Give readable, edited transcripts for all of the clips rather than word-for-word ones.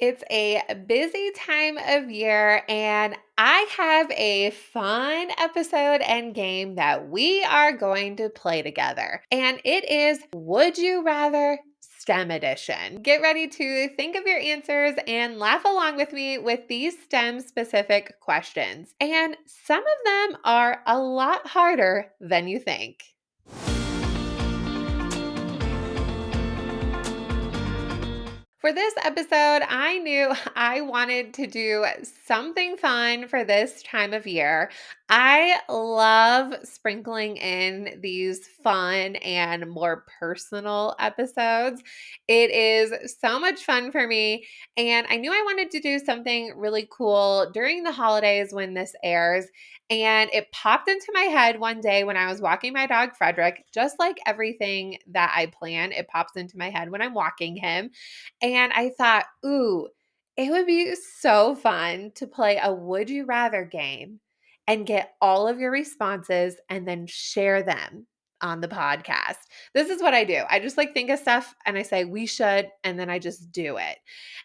It's a busy time of year, and I have a fun episode and game that we are going to play together. And it is Would You Rather STEM Edition. Get ready to think of your answers and laugh along with me with these STEM specific questions. And some of them are a lot harder than you think. For this episode, I knew I wanted to do something fun for this time of year. I love sprinkling in these fun and more personal episodes. It is so much fun for me, and I knew I wanted to do something really cool during the holidays when this airs. And it popped into my head one day when I was walking my dog, Frederick, just like everything that I plan, it pops into my head when I'm walking him. And I thought, ooh, it would be so fun to play a would you rather game and get all of your responses and then share them on the podcast. This is what I do. I just like think of stuff and I say we should, and then I just do it.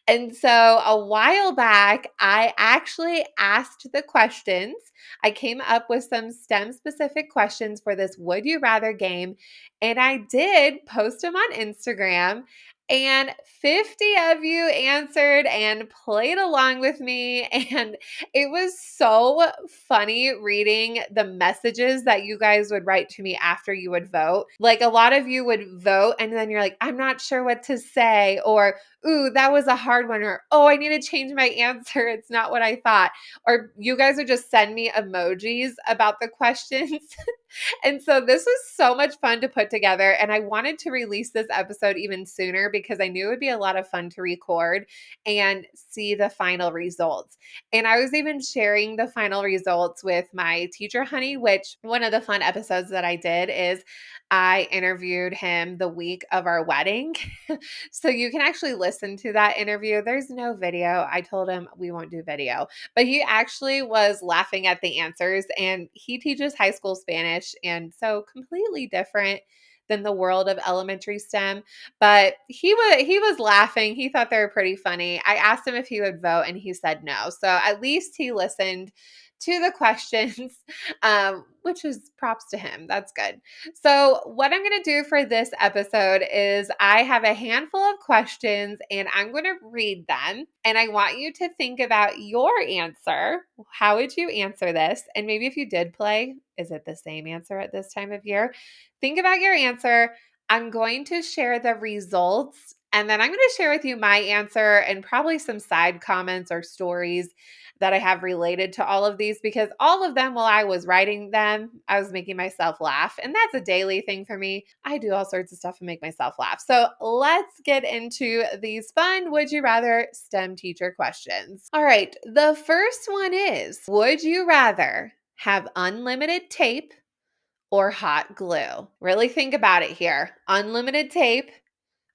And so a while back, I actually asked the questions. I came up with some STEM specific questions for this would you rather game, and I did post them on Instagram. And 50 of you answered and played along with me. And it was so funny reading the messages that you guys would write to me after you would vote. Like a lot of you would vote and then you're like, I'm not sure what to say. Or, ooh, that was a hard one. Or, oh, I need to change my answer. It's not what I thought. Or you guys would just send me emojis about the questions. And so this was so much fun to put together. And I wanted to release this episode even sooner because I knew it would be a lot of fun to record and see the final results. And I was even sharing the final results with my teacher, Honey, which one of the fun episodes that I did is I interviewed him the week of our wedding. So you can actually listen to that interview. There's no video. I told him we won't do video, but he actually was laughing at the answers, and he teaches high school Spanish, and so completely different than the world of elementary STEM. But he was laughing. He thought they were pretty funny. I asked him if he would vote, and he said no. So at least he listened to the questions, which is props to him. That's good. So, what I'm going to do for this episode is I have a handful of questions and I'm going to read them. And I want you to think about your answer. How would you answer this? And maybe if you did play, is it the same answer at this time of year? Think about your answer. I'm going to share the results and then I'm going to share with you my answer and probably some side comments or stories that I have related to all of these, because all of them, while I was writing them, I was making myself laugh. And that's a daily thing for me. I do all sorts of stuff and make myself laugh. So let's get into these fun would you rather STEM teacher questions. All right. The first one is, would you rather have unlimited tape or hot glue? Really think about it here. Unlimited tape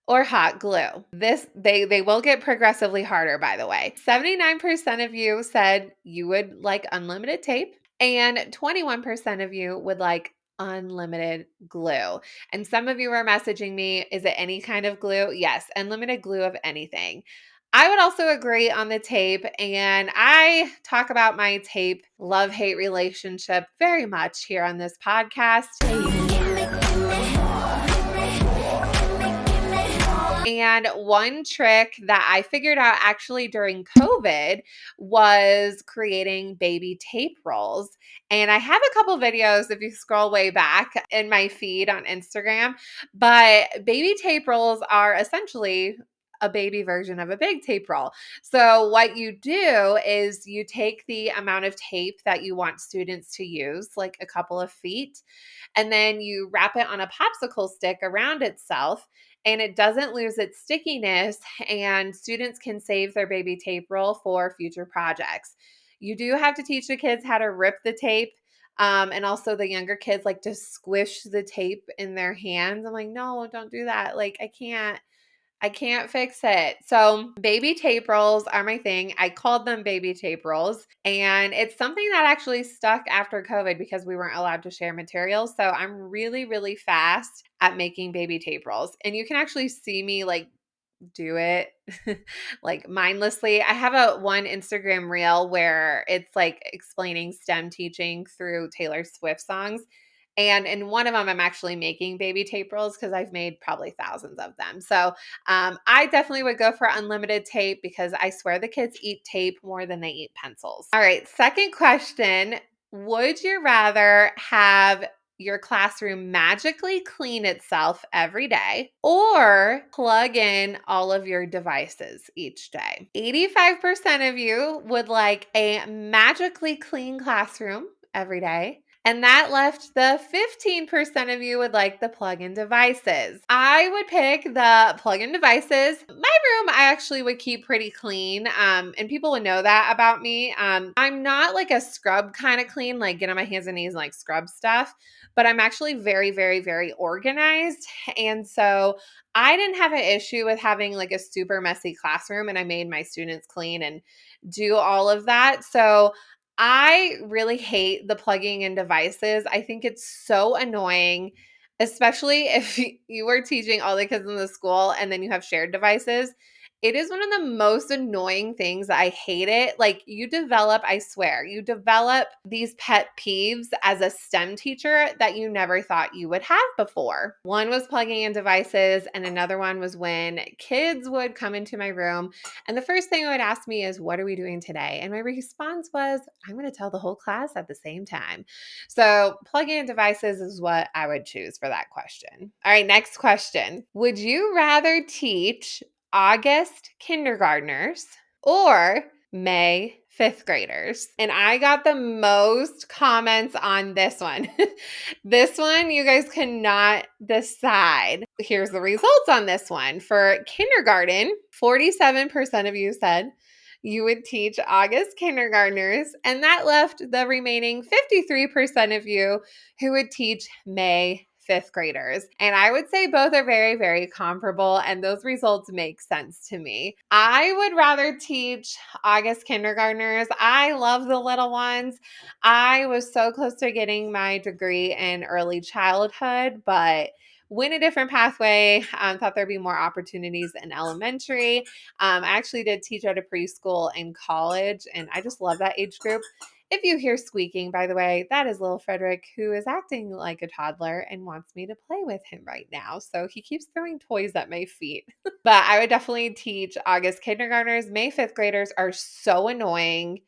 or hot glue. They will get progressively harder, by the way. 79% of you said you would like unlimited tape, and 21% of you would like unlimited glue. And some of you are messaging me, is it any kind of glue? Yes, unlimited glue of anything. I would also agree on the tape, and I talk about my tape love-hate relationship very much here on this podcast. And one trick that I figured out actually during COVID was creating baby tape rolls. And I have a couple videos if you scroll way back in my feed on Instagram, but baby tape rolls are essentially a baby version of a big tape roll. So what you do is you take the amount of tape that you want students to use, like a couple of feet, and then you wrap it on a popsicle stick around itself and it doesn't lose its stickiness, and students can save their baby tape roll for future projects. You do have to teach the kids how to rip the tape. And also the younger kids like to squish the tape in their hands. I'm like, no, don't do that. Like, I can't fix it. So baby tape rolls are my thing. I called them baby tape rolls. And it's something that actually stuck after COVID because we weren't allowed to share materials. So I'm really, really fast at making baby tape rolls. And you can actually see me like do it like mindlessly. I have a one Instagram reel where it's like explaining STEM teaching through Taylor Swift songs. And in one of them, I'm actually making baby tape rolls because I've made probably thousands of them. So I definitely would go for unlimited tape because I swear the kids eat tape more than they eat pencils. All right, second question. Would you rather have your classroom magically clean itself every day or plug in all of your devices each day? 85% of you would like a magically clean classroom every day. And that left the 15% of you would like the plug-in devices. I would pick the plug-in devices. My room, I actually would keep pretty clean. And people would know that about me. I'm not like a scrub kind of clean, like get on my hands and knees and like scrub stuff, but I'm actually very, very, very organized. And so I didn't have an issue with having like a super messy classroom, and I made my students clean and do all of that. So I really hate the plugging in devices. I think it's so annoying, especially if you are teaching all the kids in the school and then you have shared devices. It is one of the most annoying things. I hate it. Like you develop, I swear, you develop these pet peeves as a STEM teacher that you never thought you would have before. One was plugging in devices, and another one was when kids would come into my room and the first thing they would ask me is, what are we doing today? And my response was, I'm going to tell the whole class at the same time. So plugging in devices is what I would choose for that question. All right, next question. Would you rather teach August kindergartners or May fifth graders? And I got the most comments on this one. This one, you guys cannot decide. Here's the results on this one. For kindergarten, 47% of you said you would teach August kindergartners, and that left the remaining 53% of you who would teach May fifth graders. And I would say both are very, very comparable, and those results make sense to me. I would rather teach August kindergartners. I love the little ones. I was so close to getting my degree in early childhood, but went a different pathway. Thought there'd be more opportunities in elementary. I actually did teach at a preschool in college, and I just love that age group. If you hear squeaking, by the way, that is little Frederick, who is acting like a toddler and wants me to play with him right now. So he keeps throwing toys at my feet. But I would definitely teach August kindergartners. May fifth graders are so annoying.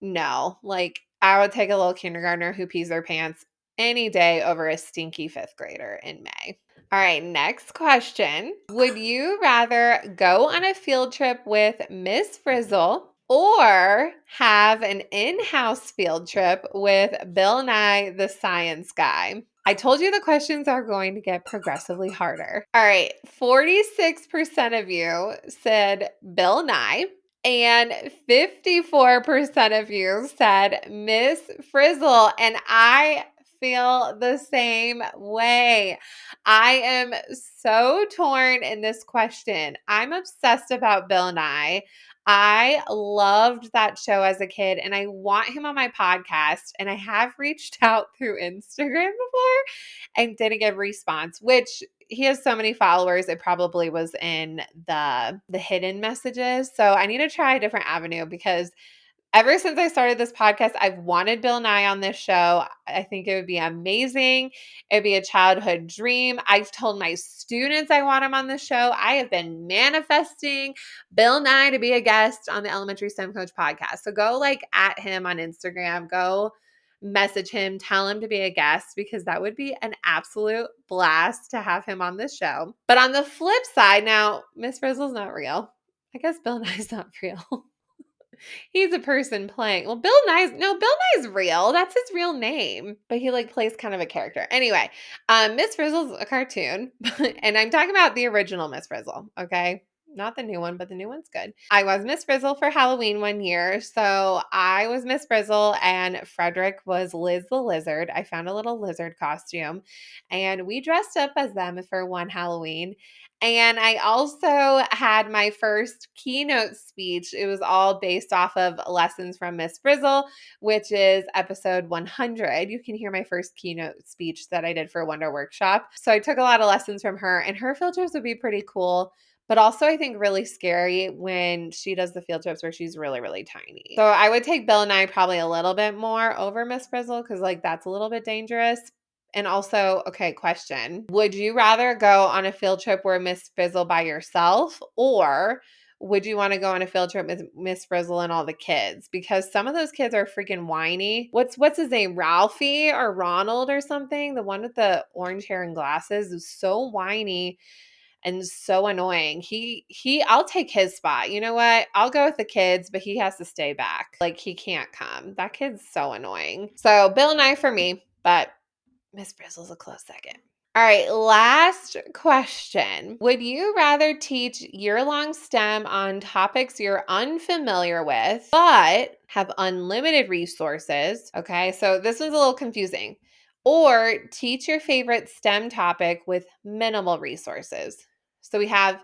No, like I would take a little kindergartner who pees their pants any day over a stinky fifth grader in May. All right, next question. Would you rather go on a field trip with Miss Frizzle or have an in-house field trip with Bill Nye the Science Guy? I told you the questions are going to get progressively harder. All right, 46% of you said Bill Nye. And 54% of you said Miss Frizzle. And I feel the same way. I am so torn in this question. I'm obsessed about Bill Nye. I loved that show as a kid, and I want him on my podcast. And I have reached out through Instagram before and didn't get a response, which he has so many followers, it probably was in the hidden messages. So I need to try a different avenue because ever since I started this podcast, I've wanted Bill Nye on this show. I think it would be amazing. It'd be a childhood dream. I've told my students I want him on the show. I have been manifesting Bill Nye to be a guest on the Elementary STEM Coach podcast. So go like at him on Instagram. Go message him, tell him to be a guest because that would be an absolute blast to have him on this show. But on the flip side, now Miss Frizzle's not real. I guess Bill Nye's not real. He's a person playing. Well, Bill Nye's real. That's his real name. But he like plays kind of a character. Anyway, Miss Frizzle's a cartoon. And I'm talking about the original Miss Frizzle, okay? Not the new one, but the new one's good. I was Miss Frizzle for Halloween one year. So I was Miss Frizzle and Frederick was Liz the Lizard. I found a little lizard costume and we dressed up as them for one Halloween. And I also had my first keynote speech. It was all based off of lessons from Miss Frizzle, which is episode 100. You can hear my first keynote speech that I did for Wonder Workshop. So I took a lot of lessons from her, and her field trips would be pretty cool. but also I think really scary when she does the field trips where she's really, really tiny. So I would take Bill and I probably a little bit more over Miss Frizzle because like that's a little bit dangerous. And also, okay, question. Would you rather go on a field trip where Miss Frizzle by yourself, or would you want to go on a field trip with Miss Frizzle and all the kids? Because some of those kids are freaking whiny. What's his name? Ralphie or Ronald or something? The one with the orange hair and glasses is so whiny and so annoying. I'll take his spot. You know what? I'll go with the kids, but he has to stay back. Like he can't come. That kid's so annoying. So Bill and I for me, but Miss Frizzle's a close second. All right, last question. Would you rather teach year-long STEM on topics you're unfamiliar with, but have unlimited resources? Okay, so this one's a little confusing. Or teach your favorite STEM topic with minimal resources. So we have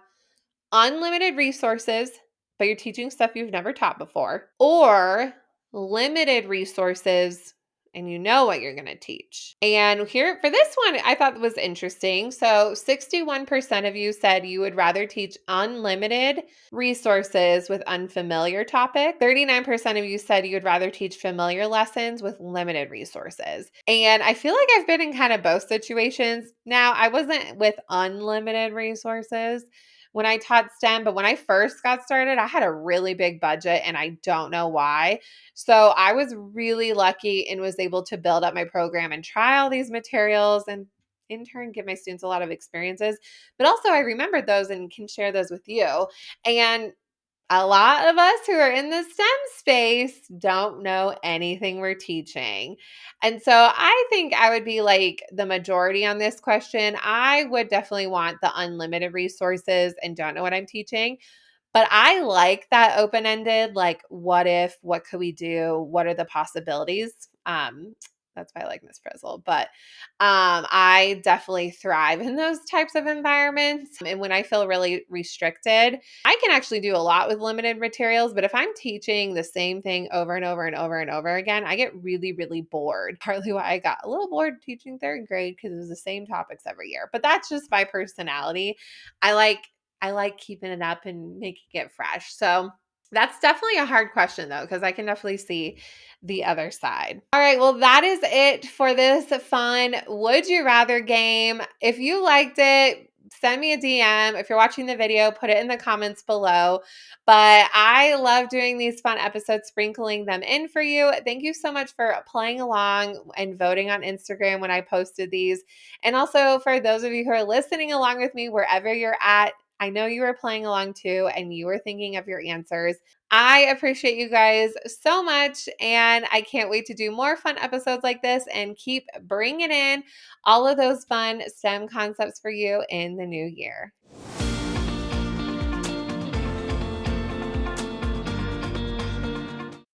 unlimited resources, but you're teaching stuff you've never taught before, or limited resources and you know what you're going to teach. And here for this one, I thought was interesting. So 61% of you said you would rather teach unlimited resources with unfamiliar topic. 39% of you said you would rather teach familiar lessons with limited resources. And I feel like I've been in kind of both situations. Now, I wasn't with unlimited resources when I taught STEM, but when I first got started, I had a really big budget and I don't know why. So I was really lucky and was able to build up my program and try all these materials and in turn give my students a lot of experiences. But also I remembered those and can share those with you. And a lot of us who are in the STEM space don't know anything we're teaching. And so I think I would be like the majority on this question. I would definitely want the unlimited resources and don't know what I'm teaching. But I like that open-ended, like, what if, what could we do? What are the possibilities? That's why I like Miss Frizzle. But I definitely thrive in those types of environments. And when I feel really restricted, I can actually do a lot with limited materials. But if I'm teaching the same thing over and over and over and over again, I get really, really bored. Partly why I got a little bored teaching third grade because it was the same topics every year. But that's just my personality. I like keeping it up and making it fresh. So that's definitely a hard question though, because I can definitely see the other side. All right, well, that is it for this fun Would You Rather game. If you liked it, send me a DM. If you're watching the video, put it in the comments below. But I love doing these fun episodes, sprinkling them in for you. Thank you so much for playing along and voting on Instagram when I posted these. And also for those of you who are listening along with me, wherever you're at, I know you were playing along too, and you were thinking of your answers. I appreciate you guys so much, and I can't wait to do more fun episodes like this and keep bringing in all of those fun STEM concepts for you in the new year.